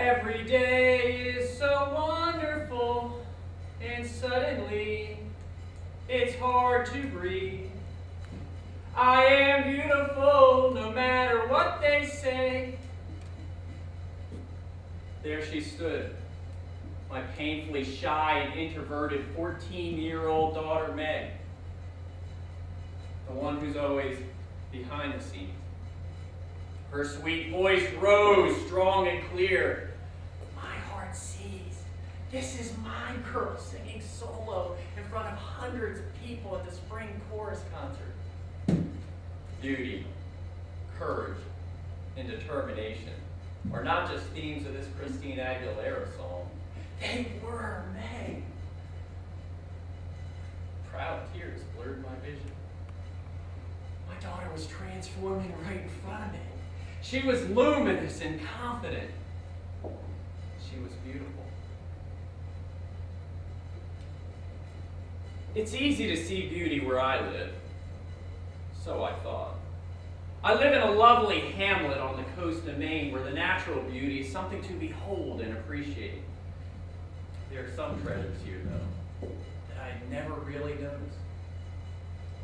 Every day is so wonderful, and suddenly it's hard to breathe. I am beautiful no matter what they say. There she stood, my painfully shy and introverted 14-year-old daughter Meg, the one who's always behind the scenes. Her sweet voice rose strong and clear. My heart sees. This is my girl singing solo in front of hundreds of people at the spring chorus concert. Beauty, courage, and determination are not just themes of this Christina Aguilera song. They were Meg. Proud tears blurred my vision. My daughter was transforming right in front of me. She was luminous and confident. She was beautiful. It's easy to see beauty where I live. So I thought. I live in a lovely hamlet on the coast of Maine where the natural beauty is something to behold and appreciate. There are some treasures here, though, that I never really noticed.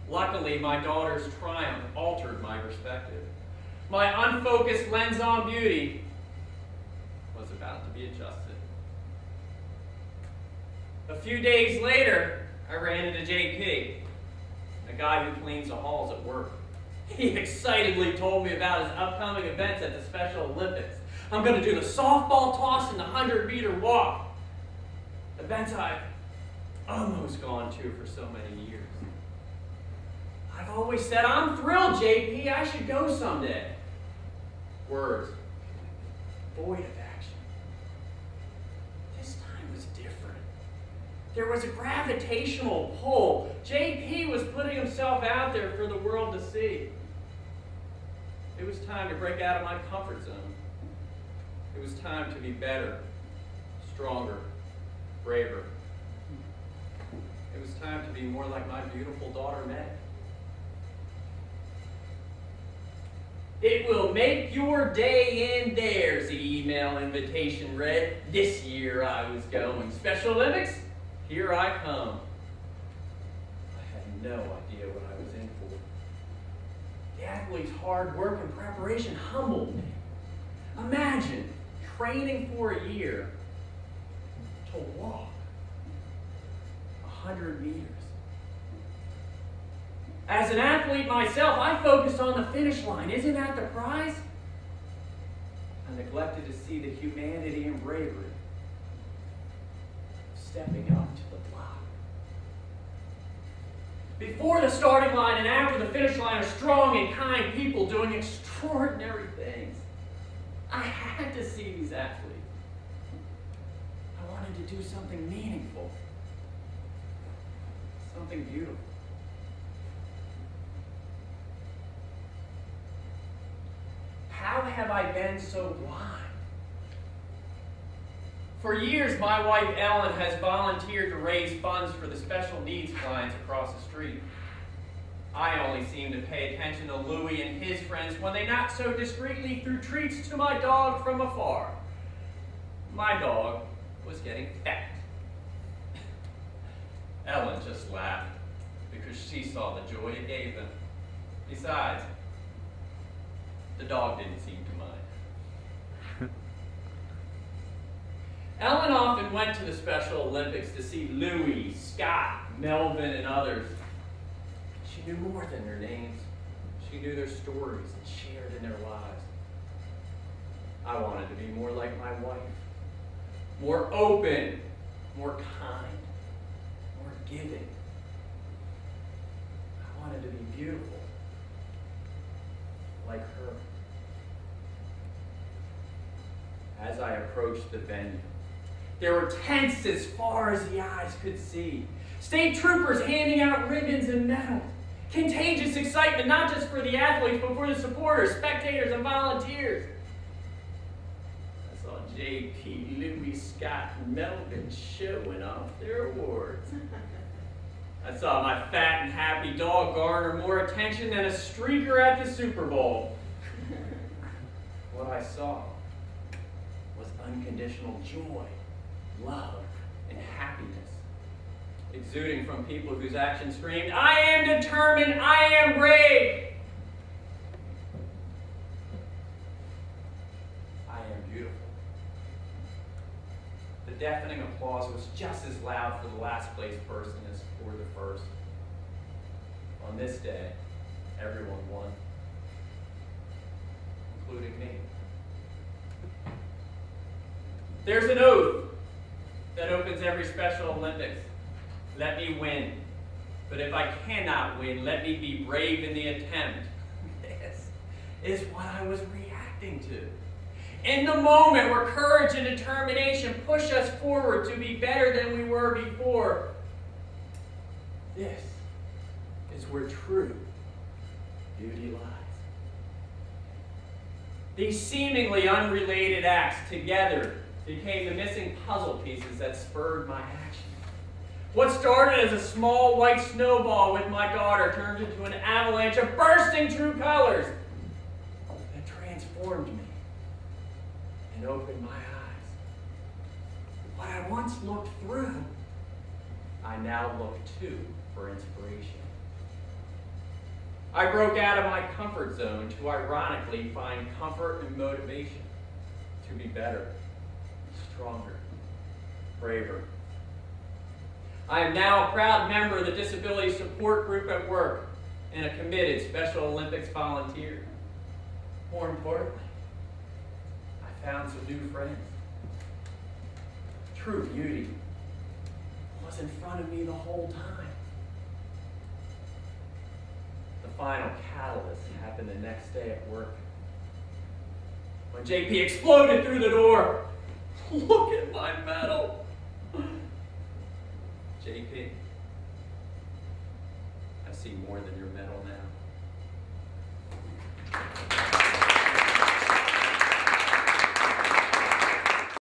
Luckily, my daughter's triumph altered my perspective. My unfocused lens on beauty was about to be adjusted. A few days later, I ran into JP, a guy who cleans the halls at work. He excitedly told me about his upcoming events at the Special Olympics. I'm going to do the softball toss and the 100-meter walk. Events I've almost gone to for so many years. I've always said, I'm thrilled, JP. I should go someday. Words, void of action. This time was different. There was a gravitational pull. JP was putting himself out there for the world to see. It was time to break out of my comfort zone. It was time to be better, stronger, braver. It was time to be more like my beautiful daughter, Meg. It will make your day and theirs, the email invitation read. This year I was going. Special Olympics? Here I come. I had no idea what I was in for. The athlete's hard work and preparation humbled me. Imagine training for a year to walk 100 meters. As an athlete myself, I focused on the finish line. Isn't that the prize? I neglected to see the humanity and bravery of stepping up to the block. Before the starting line and after the finish line are strong and kind people doing extraordinary things. I had to see these athletes. I wanted to do something meaningful, something beautiful. How have I been so blind? For years, my wife Ellen has volunteered to raise funds for the special needs clients across the street. I only seem to pay attention to Louie and his friends when they not so discreetly threw treats to my dog from afar. My dog was getting fat. Ellen just laughed because she saw the joy it gave them. Besides, the dog didn't seem to mind. Ellen often went to the Special Olympics to see Louie, Scott, Melvin, and others. She knew more than their names. She knew their stories and shared in their lives. I wanted to be more like my wife. More open, more kind, more giving. I wanted to be beautiful, like her. As I approached the venue, there were tents as far as the eyes could see. State troopers handing out ribbons and medals. Contagious excitement, not just for the athletes, but for the supporters, spectators, and volunteers. I saw JP, Louie, Scott, and Melvin showing off their awards. I saw my fat and happy dog garner more attention than a streaker at the Super Bowl. What I saw was unconditional joy, love, and happiness, exuding from people whose actions screamed, "I am determined, I am brave. I am beautiful." The deafening applause was just as loud for the last place person as for the first. On this day, everyone won, including me. There's an oath that opens every Special Olympics. Let me win. But if I cannot win, let me be brave in the attempt. This is what I was reacting to. In the moment where courage and determination push us forward to be better than we were before, this is where true beauty lies. These seemingly unrelated acts together became the missing puzzle pieces that spurred my action. What started as a small white snowball with my daughter turned into an avalanche of bursting true colors that transformed me and opened my eyes. What I once looked through, I now look to for inspiration. I broke out of my comfort zone to ironically find comfort and motivation to be better, stronger, braver. I am now a proud member of the Disability Support Group at work and a committed Special Olympics volunteer. More importantly, I found some new friends. True beauty was in front of me the whole time. The final catalyst happened the next day at work, when JP exploded through the door. Look at my medal. JP, I see more than your medal now.